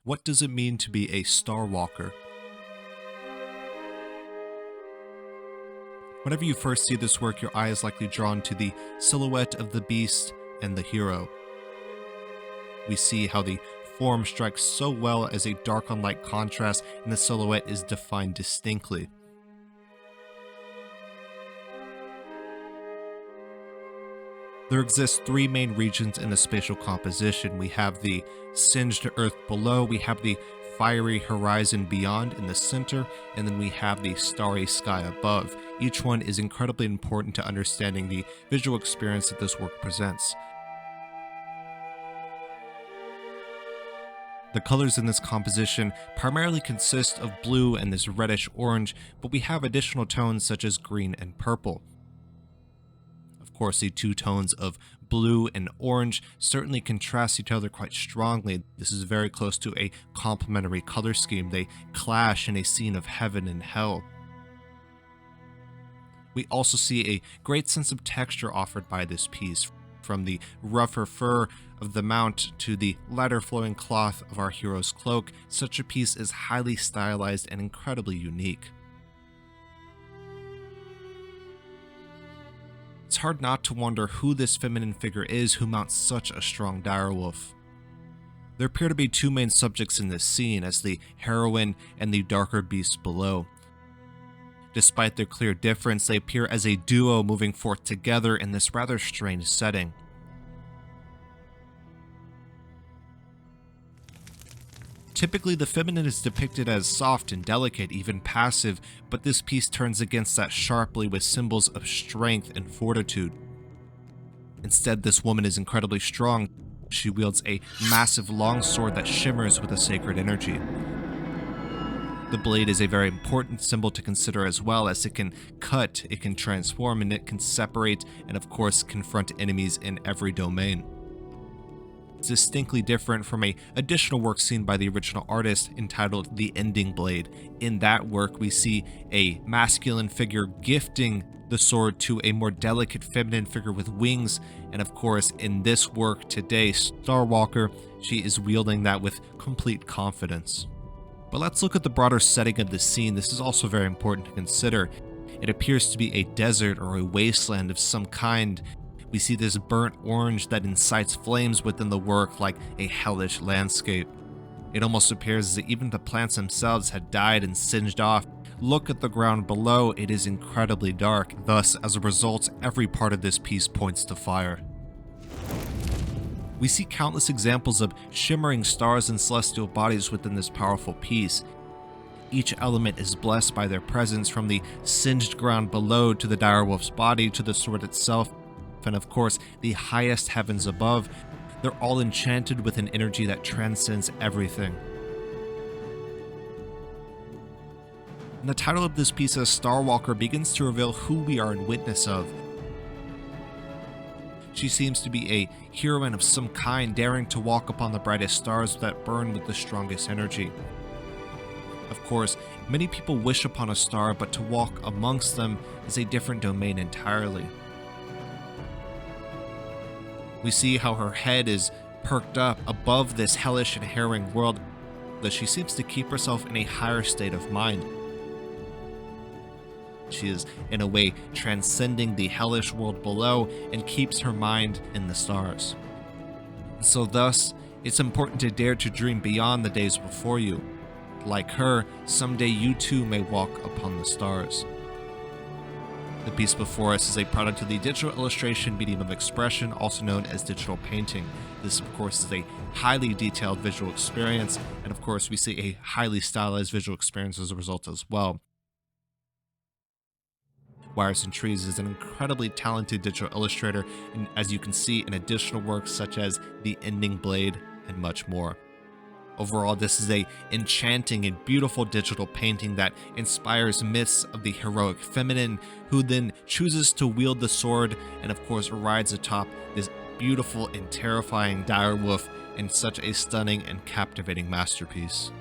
What does it mean to be a Star Walker? Whenever you first see this work, your eye is likely drawn to the silhouette of the beast and the hero. We see how the form strikes so well as a dark on light contrast, and the silhouette is defined distinctly. There exist three main regions in the spatial composition. We have the singed earth below, we have the fiery horizon beyond in the center, and then we have the starry sky above. Each one is incredibly important to understanding the visual experience that this work presents. The colors in this composition primarily consist of blue and this reddish-orange, but we have additional tones such as green and purple. Of course, the two tones of blue and orange certainly contrast each other quite strongly. This is very close to a complementary color scheme. They clash in a scene of heaven and hell. We also see a great sense of texture offered by this piece, from the rougher fur of the mount to the lighter flowing cloth of our hero's cloak. Such a piece is highly stylized and incredibly unique. It's hard not to wonder who this feminine figure is who mounts such a strong direwolf. There appear to be two main subjects in this scene, as the heroine and the darker beast below. Despite their clear difference, they appear as a duo moving forth together in this rather strange setting. Typically, the feminine is depicted as soft and delicate, even passive, but this piece turns against that sharply with symbols of strength and fortitude. Instead, this woman is incredibly strong. She wields a massive longsword that shimmers with a sacred energy. The blade is a very important symbol to consider as well, as it can cut, it can transform, and it can separate and of course confront enemies in every domain. It's distinctly different from an additional work seen by the original artist entitled The Ending Blade. In that work, we see a masculine figure gifting the sword to a more delicate feminine figure with wings, and of course in this work today, Star Walker, she is wielding that with complete confidence. But let's look at the broader setting of the scene. This is also very important to consider. It appears to be a desert or a wasteland of some kind. We see this burnt orange that incites flames within the work like a hellish landscape. It almost appears as if even the plants themselves had died and singed off. Look at the ground below, it is incredibly dark. Thus, as a result, every part of this piece points to fire. We see countless examples of shimmering stars and celestial bodies within this powerful piece. Each element is blessed by their presence, from the singed ground below to the direwolf's body to the sword itself, and of course the highest heavens above. They're all enchanted with an energy that transcends everything. And the title of this piece, as Star Walker, begins to reveal who we are in witness of. She seems to be a heroine of some kind, daring to walk upon the brightest stars that burn with the strongest energy. Of course, many people wish upon a star, but to walk amongst them is a different domain entirely. We see how her head is perked up above this hellish and harrowing world, that she seems to keep herself in a higher state of mind. She is, in a way, transcending the hellish world below and keeps her mind in the stars. So thus, it's important to dare to dream beyond the days before you. Like her, someday you too may walk upon the stars. The piece before us is a product of the digital illustration medium of expression, also known as digital painting. This, of course, is a highly detailed visual experience, and of course, we see a highly stylized visual experience as a result as well. wiresandtrees is an incredibly talented digital illustrator, and as you can see in additional works such as The Ending Blade and much more. Overall, this is a enchanting and beautiful digital painting that inspires myths of the heroic feminine, who then chooses to wield the sword and of course rides atop this beautiful and terrifying direwolf in such a stunning and captivating masterpiece.